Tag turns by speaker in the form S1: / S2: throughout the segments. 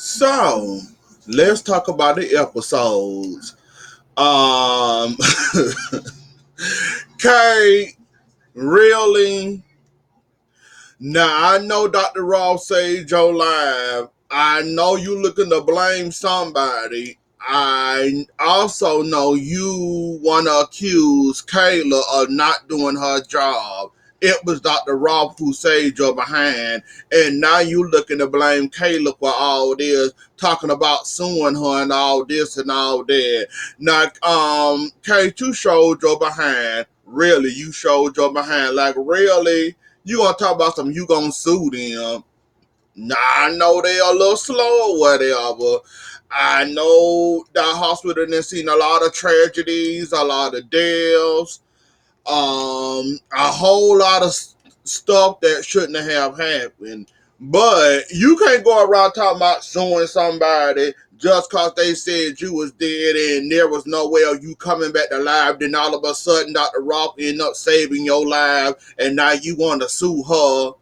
S1: So let's talk about the episodes. Um, Kate, really? Now I know Dr. Ross saved your life. I know you looking to blame somebody. I also know you want to accuse Kayla of not doing her job. It was Dr. Ross who saved your behind, and now you looking to blame Kayla for all this, talking about suing her and all this and all that. Now, Kate, you showed your behind. Really, you showed your behind. Like, really? You gonna talk about some, you gonna sue them. Nah, I know they a little slow or whatever. I know that hospital done seen a lot of tragedies, a lot of deaths, a whole lot of stuff that shouldn't have happened. But you can't go around talking about suing somebody just cause they said you was dead and there was no way of you coming back to life. Then all of a sudden, Dr. Rock ended up saving your life, and now you want to sue her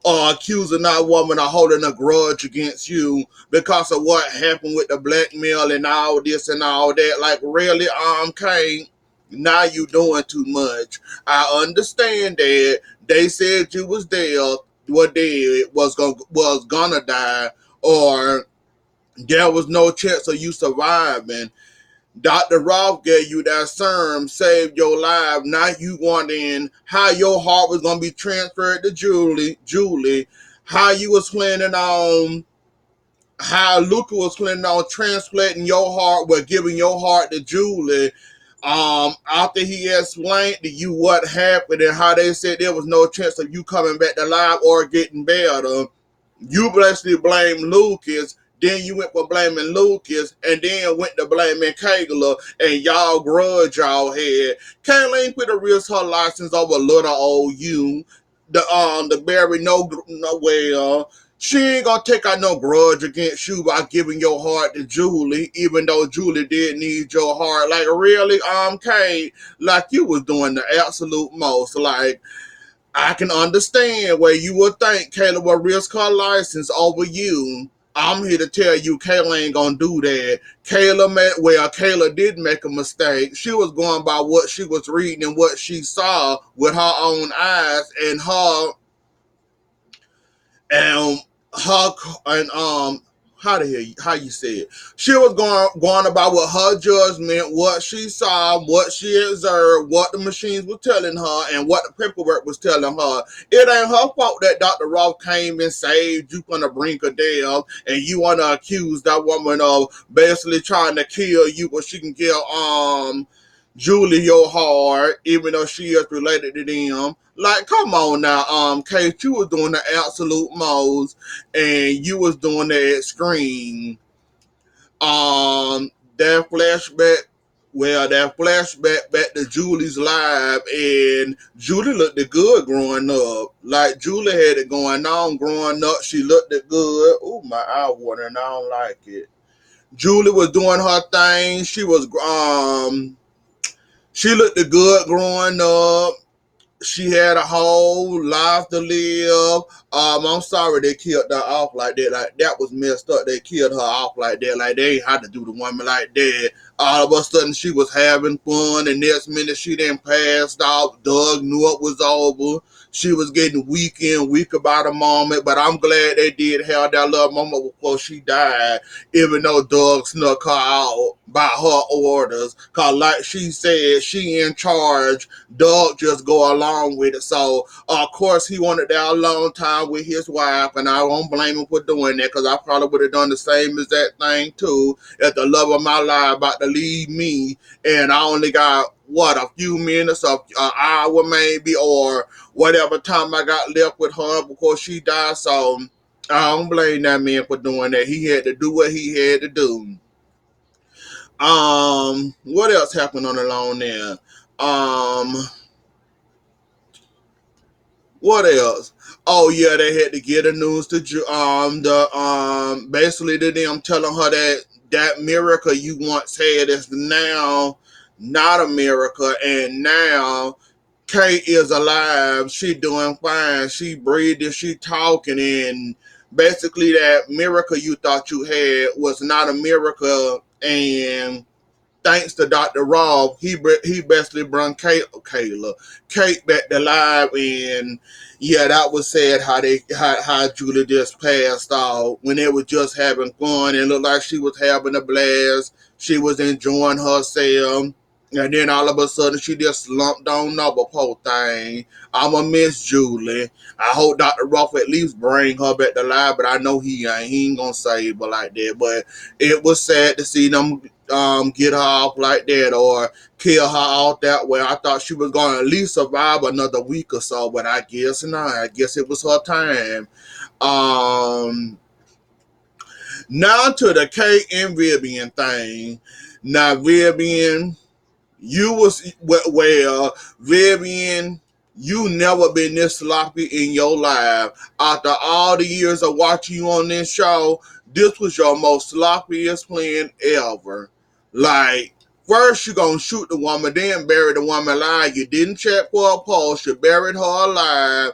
S1: or accusing that woman of holding a grudge against you because of what happened with the blackmail and all this and all that. Like, really, Kane, now you doing too much. I understand that they said you was dead, was gonna die, or there was no chance of you surviving. Dr. Roth gave you that serum, saved your life. Now you wondering how your heart was gonna be transferred to Julie, how you was planning on, how Luca was planning on transplanting your heart, but giving your heart to Julie. After he explained to you what happened and how they said there was no chance of you coming back to life or getting better, you basically blame Lucas. Then you went for blaming Lucas, and then went to blaming Kayla, and y'all grudge y'all had. Kayla ain't put a risk her license over little old you. The Barry no well. She ain't gonna take out no grudge against you by giving your heart to Julie, even though Julie did need your heart. Like, really, Kate, like you was doing the absolute most. Like, I can understand where you would think Kayla will risk her license over you. I'm here to tell you Kayla ain't gonna do that. Kayla did make a mistake. She was going by what she was reading and what she saw with her own eyes, and and her and how you say it. She was going about with her judgment, what she saw, what she observed, what the machines were telling her, and what the paperwork was telling her. It ain't her fault that Dr. Roth came and saved you from the brink of death, and you want to accuse that woman of basically trying to kill you, but she can kill Julie your heart, even though she is related to them. Like, come on now, Kate, you was doing the absolute most, and you was doing the extreme. That flashback, that flashback back to Julie's life, and Julie looked good growing up. Like, Julie had it going on growing up. She looked good. Oh, my eye water, and I don't like it. Julie was doing her thing. She looked good growing up. She had a whole life to live. I'm sorry they killed her off like that. Like, that was messed up. They killed her off like that. Like, they ain't had to do the woman like that. All of a sudden she was having fun, and next minute she then passed off. Doug knew it was over. She was getting weak and weak about a moment, but I'm glad they did have that little moment before she died, even though Doug snuck her out by her orders. Cause like she said, she in charge. Doug just go along with it. So of course he wanted that a long time with his wife, and I won't blame him for doing that, because I probably would have done the same exact thing too if the love of my life about to leave me, and I only got a few minutes of an hour maybe, or whatever time I got left with her before she died. So I don't blame that man for doing that. He had to do what he had to do. What else happened on the loan there? Um, what else? Oh yeah, they had to get the news to the basically to them, telling her that that miracle you once had is now not a miracle, and now Kate is alive. She doing fine. She breathing. She talking, and Basically, that miracle you thought you had was not a miracle, and thanks to Dr. Rob, he basically brought Kate back to life, and yeah, that was sad how Julie just passed out when they were just having fun and looked like she was having a blast. She was enjoying herself. And then all of a sudden, she just slumped on over, poor thing. I'ma miss Julie. I hope Dr. Ruff at least bring her back to life, but I know he ain't. He ain't gonna save her like that. But it was sad to see them get her off like that or kill her off that way. I thought she was gonna at least survive another week or so, but I guess not. I guess it was her time. Um, Now to the Kate and Vivian thing. Now Vivian, you was well, Vivian. You never been this sloppy in your life. After all the years of watching you on this show, this was your most sloppiest plan ever. Like, first you gonna shoot the woman, then bury the woman alive. You didn't check for a pulse. You buried her alive.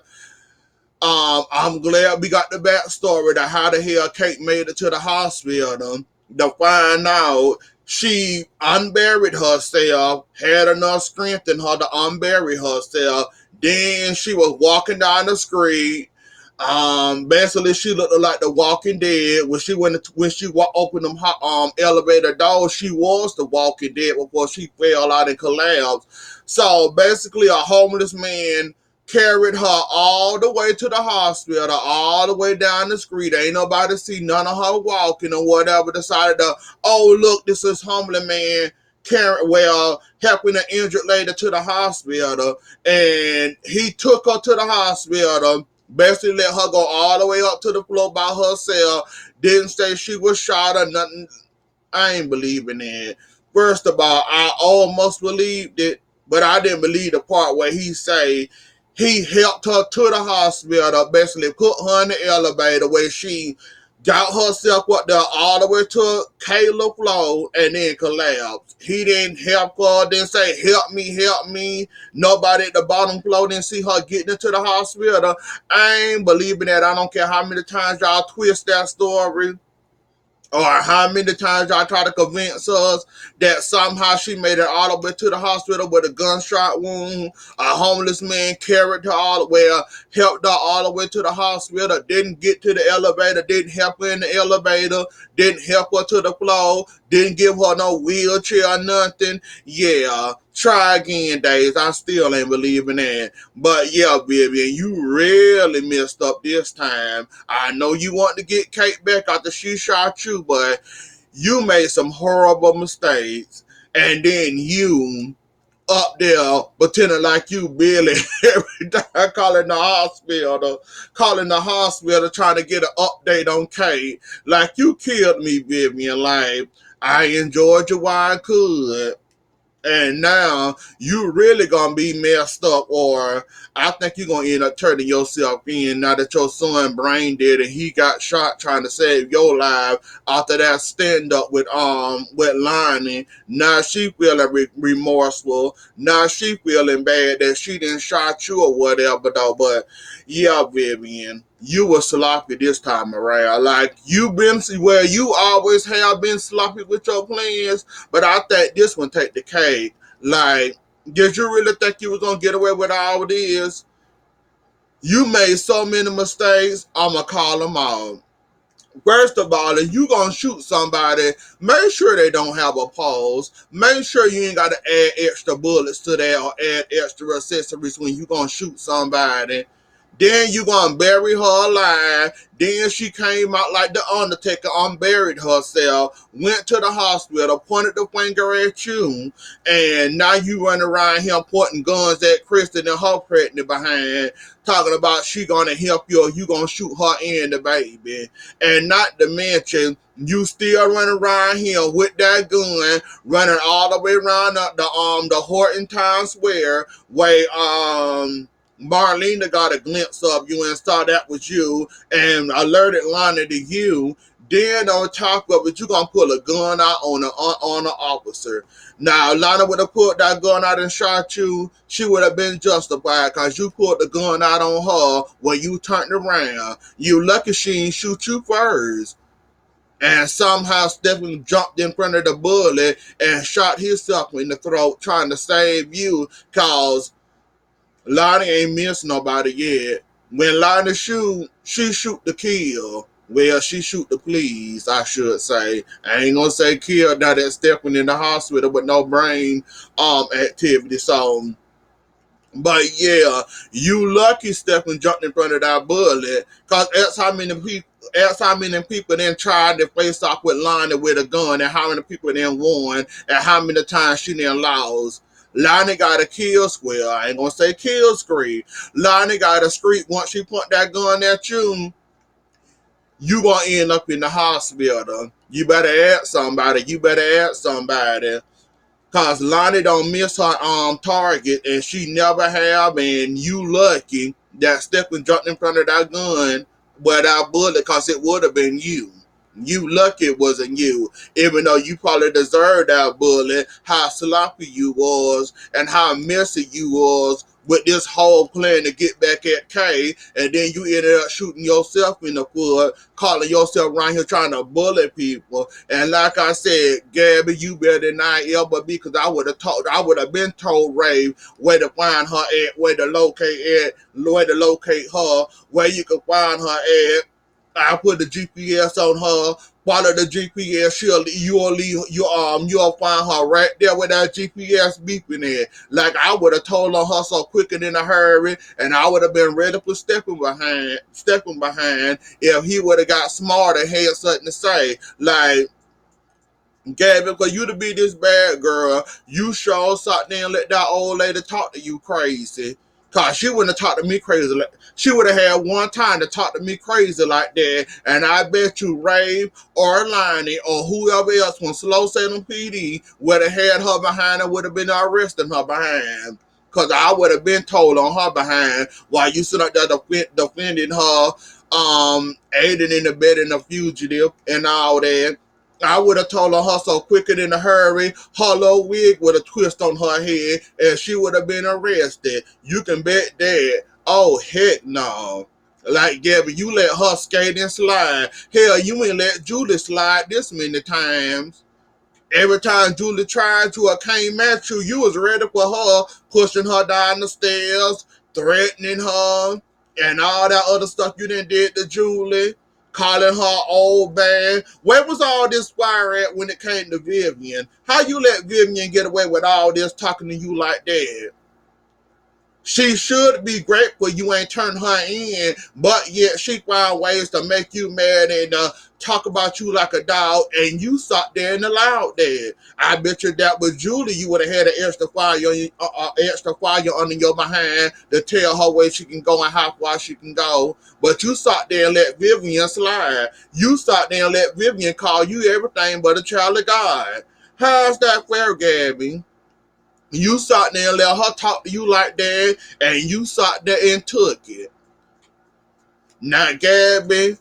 S1: I'm glad we got the backstory to how the hell Kate made it to the hospital to find out she unburied herself, had enough strength in her to unbury herself. Then she was walking down the street. Basically, she looked like the Walking Dead. When she opened them elevator doors, she was the Walking Dead before she fell out and collapsed. So basically, a homeless man carried her all the way to the hospital, all the way down the street. Ain't nobody see none of her walking or whatever. Decided to, oh look, this is homeless man helping an injured lady to the hospital, and he took her to the hospital. Basically, let her go all the way up to the floor by herself. Didn't say she was shot or nothing. I ain't believing it. First of all, I almost believed it, but I didn't believe the part where he say he helped her to the hospital, basically put her in the elevator where she got herself up there all the way to Kayla floor and then collapsed. He didn't help her, didn't say, help me, help me. Nobody at the bottom floor didn't see her getting into the hospital. I ain't believing that. I don't care how many times y'all twist that story or how many times y'all try to convince us that somehow she made it all the way to the hospital with a gunshot wound. A homeless man carried her all the way, helped her all the way to the hospital, didn't get to the elevator, didn't help her in the elevator, didn't help her to the floor, didn't give her no wheelchair or nothing. Yeah, try again, Days. I still ain't believing that. But yeah, Vivian, you really messed up this time. I know you want to get Kate back after she shot you, but you made some horrible mistakes. And then you up there pretending like you Billy every time calling the hospital trying to get an update on Kate. Like you killed me, Vivian. Like I enjoyed you while I could. And now you really gonna be messed up, or I think you're gonna end up turning yourself in now that your son brain dead and he got shot trying to save your life after that stand up with Lonnie. Now she feeling remorseful. Now she feeling bad that she didn't shot you or whatever though. But yeah, Vivian, you were sloppy this time around. Like you always have been sloppy with your plans, but I think this one take the cake. Like, did you really think you was gonna get away with all this? You made so many mistakes. I'ma call them out. First of all, if you gonna shoot somebody, make sure they don't have a pulse. Make sure you ain't gotta add extra bullets to that or add extra accessories when you gonna shoot somebody. Then you gonna bury her alive. Then she came out like the Undertaker, unburied herself, went to the hospital, pointed the finger at you, and now you run around here pointing guns at Kristen and her pregnant behind, talking about she gonna help you or you gonna shoot her and the baby. And not to mention, you still running around here with that gun, running all the way around the Horton Town Square, where Marlena got a glimpse of you and saw that was you and alerted Lonnie to you. Then on top of it, you gonna pull a gun out on an officer. Now, Lana would have pulled that gun out and shot you. She would have been justified because you pulled the gun out on her when you turned around. You lucky she didn't shoot you first. And somehow Stephen jumped in front of the bullet and shot himself in the throat trying to save you because Lonnie ain't missed nobody yet. When Lonnie shoot, she shoot to kill. Well, she shoot to please, I should say. I ain't gonna say kill now that Stephen in the hospital with no brain activity. So but yeah, you lucky Stephen jumped in front of that bullet. Cause that's how many people then tried to face off with Lonnie with a gun and how many people then won and how many times she then lost. Lonnie got a kill square. I ain't gonna say kill screen. Lonnie got a streak once she put that gun at you gonna end up in the hospital. You better add somebody. You better add somebody. Cause Lonnie don't miss her target and she never have, and you lucky that Stephen jumped in front of that gun without bullet cause it would have been you. You lucky it wasn't you, even though you probably deserved that bullet, how sloppy you was and how messy you was with this whole plan to get back at Kay, and then you ended up shooting yourself in the foot, calling yourself around here trying to bullet people. And like I said, Gabby, you better than I ever be, because I would have been told Ray where to find her at, where to locate her, where you can find her at. I put the GPS on her. Follow the GPS. You'll find her right there with that GPS beeping in. Like I would have told on her so quick and in a hurry, and I would have been ready for stepping behind. If he would have got smart and had something to say. Like, Gabby, because you to be this bad girl, you sure sat there and let that old lady talk to you crazy. Cause she wouldn't have talked to me crazy. She would have had one time to talk to me crazy like that, and I bet you Rave or Lonnie or whoever else from Slow Salem PD would have had her behind and would have been arresting her behind. Cause I would have been told on her behind while you sit up there defending her, aiding and abetting a fugitive and all that. I would have told her so quicker in a hurry, her little wig would have twisted on her head and she would have been arrested. You can bet that. Oh, heck no. Like, Gabby, you let her skate and slide. Hell, you ain't let Julie slide this many times. Every time Julie tried to or came at you, you was ready for her, pushing her down the stairs, threatening her, and all that other stuff you done did to Julie, calling her old man. Where was all this fire at when it came to Vivian? How you let Vivian get away with all this talking to you like that? She should be grateful you ain't turned her in, but yet she found ways to make you mad and talk about you like a dog, and you sat there and allowed that. I bet you that was Julie, you would have had an extra fire under your behind to tell her where she can go and how far she can go. But you sat there and let Vivian slide. You sat there and let Vivian call you everything but a child of God. How's that fair, Gabby? You sat there and let her talk to you like that, and you sat there and took it. Now, Gabby,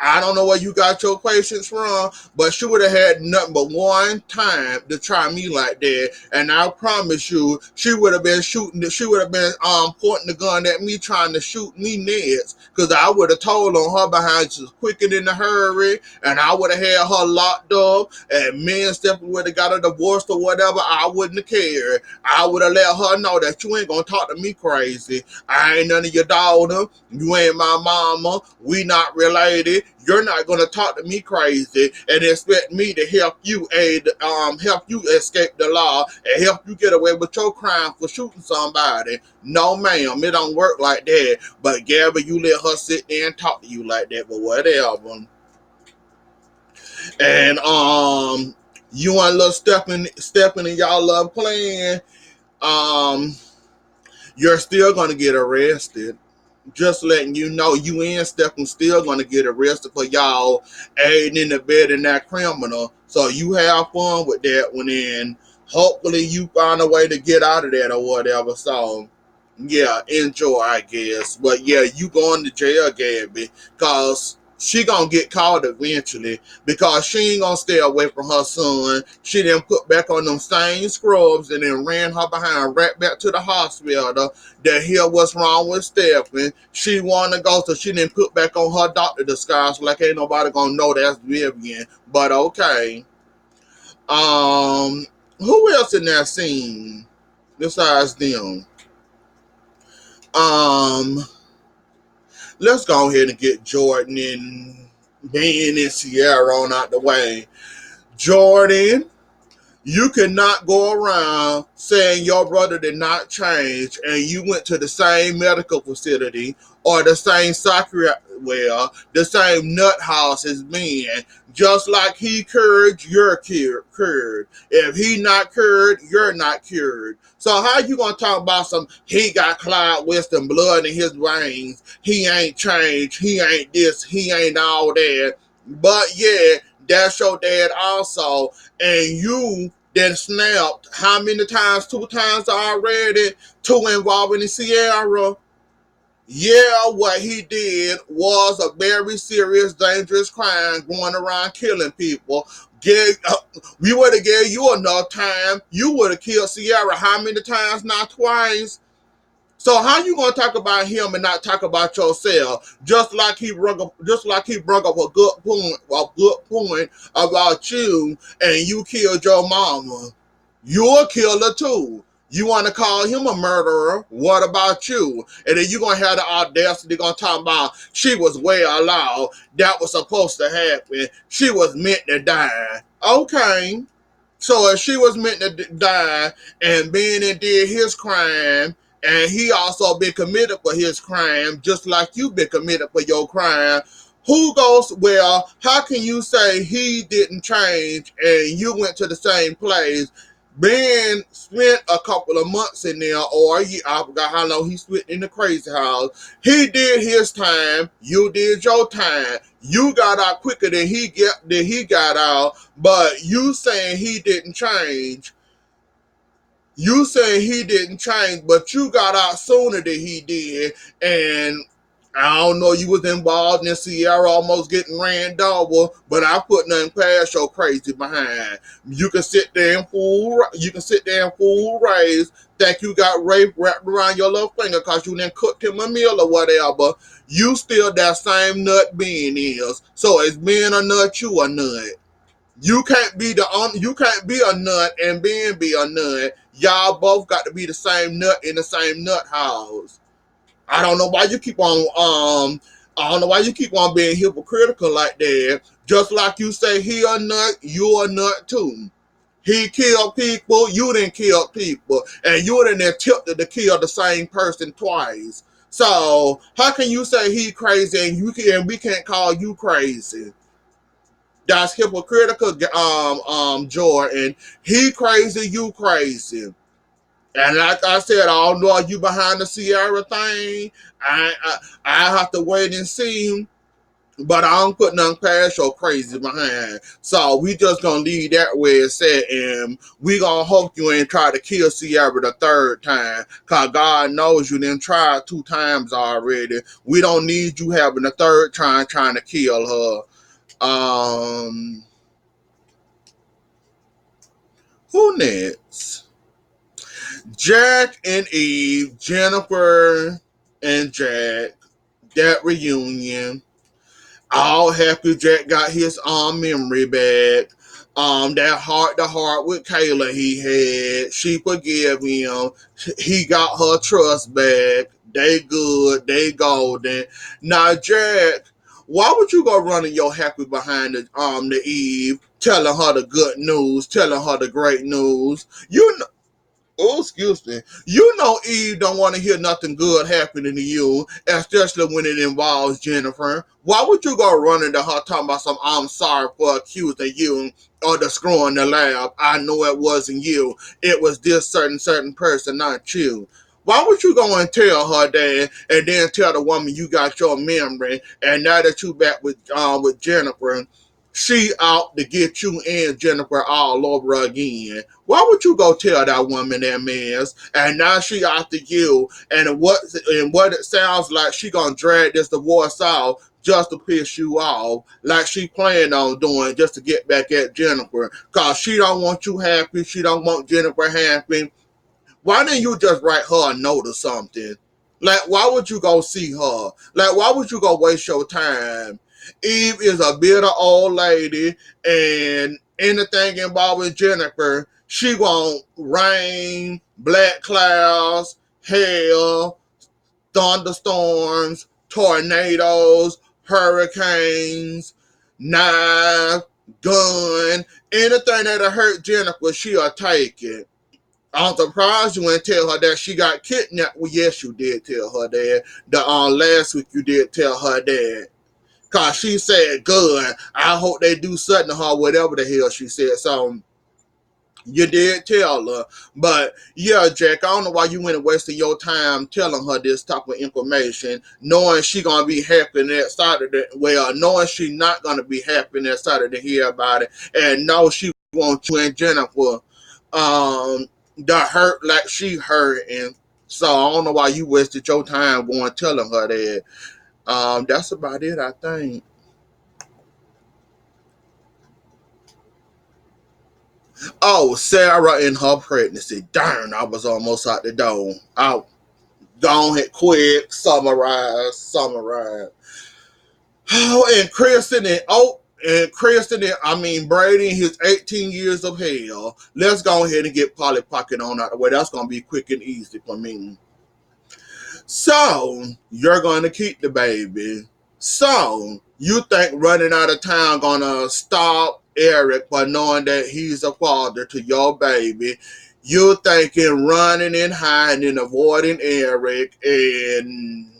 S1: I don't know where you got your patience from, but she would have had nothing but one time to try me like that, and I promise you, she would have been pointing the gun at me, trying to shoot me next, because I would have told on her behind just quicker in a hurry, and I would have had her locked up, and me and Stephanie would have got a divorce or whatever. I wouldn't have cared. I would have let her know that you ain't gonna talk to me crazy. I ain't none of your daughter. You ain't my mama. We not related. You're not gonna talk to me crazy and expect me to help you escape the law and help you get away with your crime for shooting somebody. No, ma'am, it don't work like that. But Gabby, you let her sit there and talk to you like that, but whatever. And you and little Stepping and y'all love playing. Um, you're still gonna get arrested. Just letting you know, you and Stephen still gonna get arrested for y'all aiding in the bed in that criminal. So you have fun with that one, and hopefully you find a way to get out of that or whatever. So yeah, enjoy, I guess. But yeah, you going to jail, Gabby, cause She gonna get caught eventually because she ain't gonna stay away from her son. She then put back on them same scrubs and then ran her behind right back to the hospital to hear what's wrong with Stephanie. She wanted to go, so she didn't put back on her doctor disguise like ain't nobody gonna know that's Vivian. But okay. Um, who else in that scene besides them? Um, let's go ahead and get Jordan and Ben and Sierra on out the way. Jordan, you cannot go around saying your brother did not change and you went to the same medical facility or the same soccer, well, the same nut house as me. Just like he cured, you're cured. If he not cured, you're not cured. So how you gonna talk about some he got Clyde Weston blood in his veins, he ain't changed, he ain't this, he ain't all that. But yeah, that's your dad also, and you then snapped how many times? 2 times already. 2 involving the Sierra. Yeah, what he did was a very serious, dangerous crime, going around killing people. We would have gave you enough time. You would have killed Sierra how many times? Not twice. So how you gonna talk about him and not talk about yourself? Just like he brought up a good point about you, and you killed your mama. You're a killer too. You want to call him a murderer? What about you? And then you gonna have the audacity gonna talk about she was well allowed. That was supposed to happen. She was meant to die. Okay. So if she was meant to die and Ben and did his crime, and he also been committed for his crime, just like you been committed for your crime, who goes, well, how can you say he didn't change and you went to the same place? Ben spent a couple of months in there, or I forgot how long he spent in the crazy house. He did his time. You did your time. You got out quicker than he got out. But you saying he didn't change. You saying he didn't change, but you got out sooner than he did. And I don't know, you was involved in Sierra almost getting ran over, but I put nothing past your crazy behind. You can sit there and fool raise, think you got rape wrapped around your little finger because you didn't cook him a meal or whatever. You still that same nut being is. So it's being a nut, you a nut. You can't be a nut and Ben be a nut. Y'all both got to be the same nut in the same nut house. I don't know why you keep on I don't know why you keep on being hypocritical like that. Just like you say he a nut, you a nut too. He killed people, you didn't kill people, and you didn't attempted to kill the same person twice. So how can you say he crazy and we can't call you crazy? That's hypocritical, Jordan. He crazy, you crazy. And like I said, I don't know, are you behind the Sierra thing? I have to wait and see. But I don't put nothing past your crazy behind. So we just gonna leave that where it's at, and we gonna hope you ain't try to kill Sierra the third time. Cause God knows you didn't try 2 times already. We don't need you having a third time trying to kill her. Who next? Jack and Eve, Jennifer and Jack, that reunion. All happy Jack got his memory back. That heart to heart with Kayla he had. She forgave him. He got her trust back. They good. They golden. Now Jack, why would you go running your happy behind the Eve, telling her the good news, telling her the great news? You know, oh, excuse me. You know Eve don't want to hear nothing good happening to you, especially when it involves Jennifer. Why would you go running to her talking about some I'm sorry for accusing you or the screw in the lab? I know it wasn't you. It was this certain person, not you. Why would you go and tell her that and then tell the woman you got your memory and now that you back with Jennifer, she out to get you and Jennifer all over again? Why would you go tell that woman that mess? And now she after you, and what it sounds like she gonna drag this divorce out just to piss you off, like she planned on doing, just to get back at Jennifer. Cause she don't want you happy. She don't want Jennifer happy. Why didn't you just write her a note or something? Like, why would you go see her? Like, why would you go waste your time? Eve is a bitter old lady, and anything involving Jennifer, she want rain, black clouds, hail, thunderstorms, tornadoes, hurricanes, knife, gun, anything that'll hurt Jennifer, she'll take it. I'm surprised you didn't tell her that she got kidnapped. Well, yes, you did tell her that. The last week you did tell her that. Cause she said, "Good. I hope they do something to her, whatever the hell she said." So you did tell her. But yeah, Jack, I don't know why you went and wasted your time telling her this type of information, knowing she gonna be happy that Saturday. Well, knowing she not gonna be happy that Saturday to hear about it, and know she wants you and Jennifer the hurt like she hurt, and so I don't know why you wasted your time going telling her that. That's about it, I think. Oh, Sarah in her pregnancy. Darn, I was almost out the door. Out. Gone it quick. Summarize. Oh, and Kristen and I mean Brady and his 18 years of hell. Let's go ahead and get Polly Pocket on out the way. That's gonna be quick and easy for me. So you're gonna keep the baby. So you think running out of town gonna stop Eric by knowing that he's a father to your baby? You thinking running and hiding and avoiding Eric and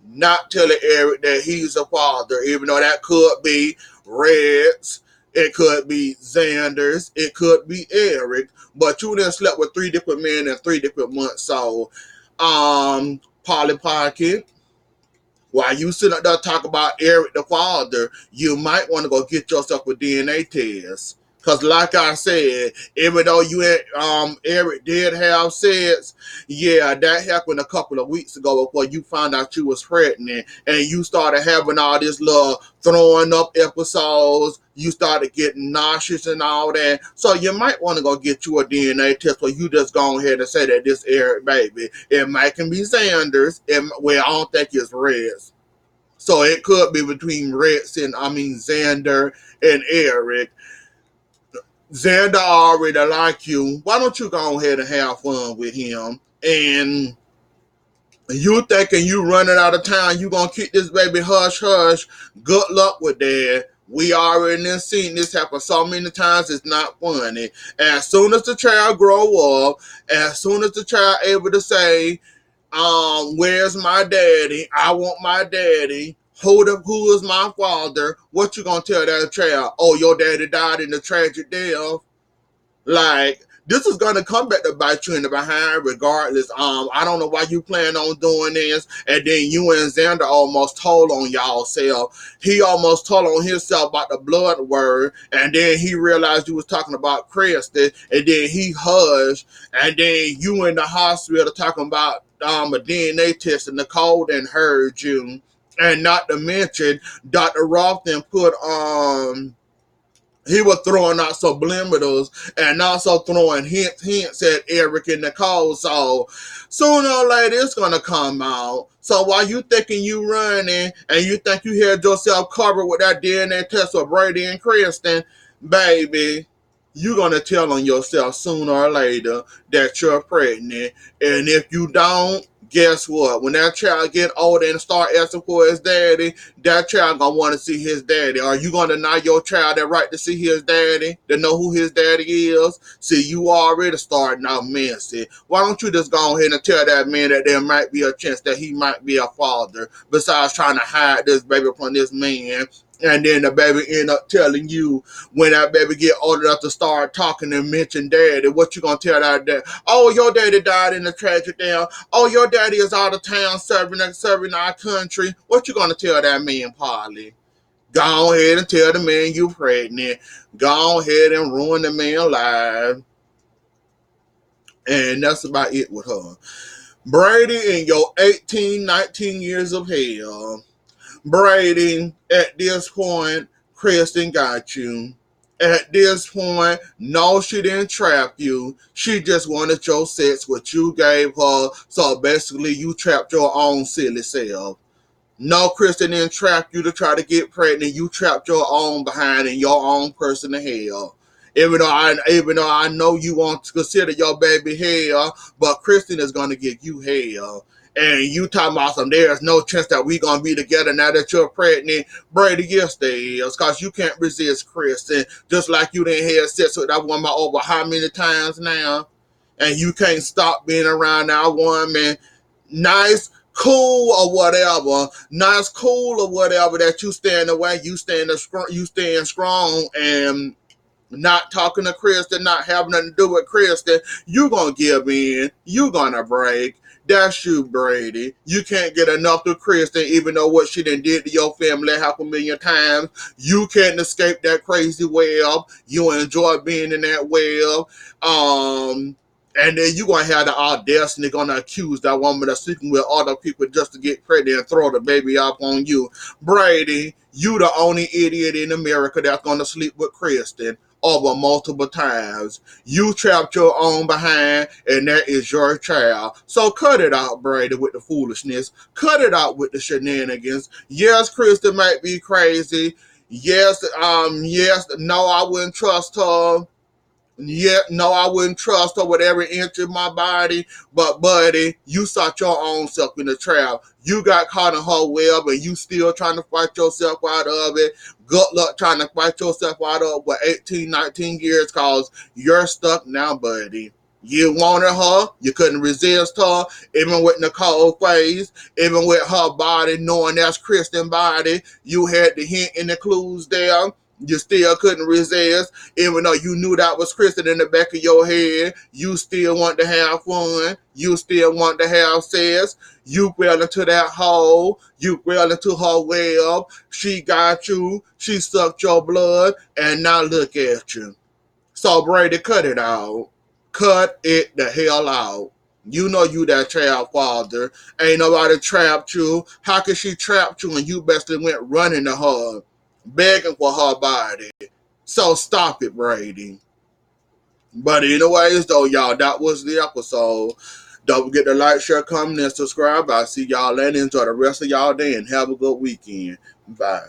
S1: not telling Eric that he's a father, even though that could be Red's, it could be Xander's, it could be Eric, but you done slept with 3 different men in 3 different months. So Polly Pocket, while you sit up there talk about Eric the father, you might want to go get yourself a DNA test. Cause like I said, even though Eric did have sex, yeah, that happened a couple of weeks ago before you found out you was pregnant and you started having all this little throwing up episodes. You started getting nauseous and all that. So you might want to go get you a DNA test where you just go ahead and say that this Eric baby. It might can be Xander's. Well, I don't think it's Red's. So it could be between Xander and Eric. Xander already like you. Why don't you go ahead and have fun with him? And you thinking you running out of town, you gonna keep this baby hush hush. Good luck with that. We already done seen this happen so many times, it's not funny. As soon as the child grow up, as soon as the child able to say, where's my daddy? I want my daddy. Who is my father? What you gonna tell that child? Oh, your daddy died in a tragic death. Like, this is gonna come back to bite you in the behind regardless. I don't know why you plan on doing this. And then you and Xander almost told on y'all self. He almost told on himself about the blood word, and then he realized you was talking about Kristen, and then he hushed, and then you in the hospital talking about a DNA test, and Nicole then heard you. And not to mention, Dr. Rothman put he was throwing out subliminals and also throwing hints at Eric and Nicole. So sooner or later it's gonna come out. So while you thinking you running and you think you had yourself covered with that DNA test with Brady and Kristen, baby, you're gonna tell on yourself sooner or later that you're pregnant. And if you don't, guess what? When that child get older and start asking for his daddy, that child gonna want to see his daddy. Are you gonna deny your child that right to see his daddy, to know who his daddy is? See, you already starting out messy. Why don't you just go ahead and tell that man that there might be a chance that he might be a father, besides trying to hide this baby from this man? And then the baby end up telling you when that baby get old enough to start talking and mention daddy. What you gonna tell that dad? Oh, your daddy died in a tragic death. Oh, your daddy is out of town serving our country. What you gonna tell that man, Polly? Go ahead and tell the man you pregnant. Go ahead and ruin the man's life. And that's about it with her. Brady in your 18, 19 years of hell. Brady, at this point, Kristen got you. At this point, no, she didn't trap you. She just wanted your sex, what you gave her. So basically, you trapped your own silly self. No, Kristen didn't trap you to try to get pregnant. You trapped your own behind and your own person to hell. Even though I know you want to consider your baby hell, but Kristen is gonna give you hell. And you talking about some there's no chance that we gonna be together now that you're pregnant. Brady, yes there is, cause you can't resist Kristen. Just like you didn't have sex with that woman over how many times now? And you can't stop being around that woman. Nice, cool or whatever, nice, cool or whatever that you stand away, you stand strong and not talking to Kristen, not having nothing to do with Kristen, you gonna give in, you gonna break. That's you, Brady. You can't get enough of Kristen, even though what she done did to your family half a million times. You can't escape that crazy web. You enjoy being in that web. And then you gonna have the audacity gonna accuse that woman of sleeping with other people just to get pregnant and throw the baby up on you. Brady, you the only idiot in America that's gonna sleep with Kristen over multiple times. You trapped your own behind, and that is your child. So cut it out, Brady, with the foolishness. Cut it out with the shenanigans. Yes, Kristen might be crazy. Yes, no, I wouldn't trust her. Yeah, no, I wouldn't trust her with every inch of my body. But, buddy, you sought your own self in the trap. You got caught in her web and you still trying to fight yourself out of it. Good luck trying to fight yourself out of it with 18, 19 years because you're stuck now, buddy. You wanted her, you couldn't resist her, even with Nicole's face, even with her body, knowing that's Kristen body. You had the hint and the clues there. You still couldn't resist. Even though you knew that was Kristen in the back of your head, you still want to have fun. You still want to have sex. You fell into that hole. You fell into her web. She got you. She sucked your blood. And now look at you. So, Brady, cut it out. Cut it the hell out. You know you that child father. Ain't nobody trapped you. How could she trap you and you basically went running to her, begging for her body? So stop it, Brady. But anyways, though, y'all, that was the episode. Don't forget to like, share, comment, and subscribe. I'll see y'all later. Enjoy the rest of y'all day and have a good weekend. Bye.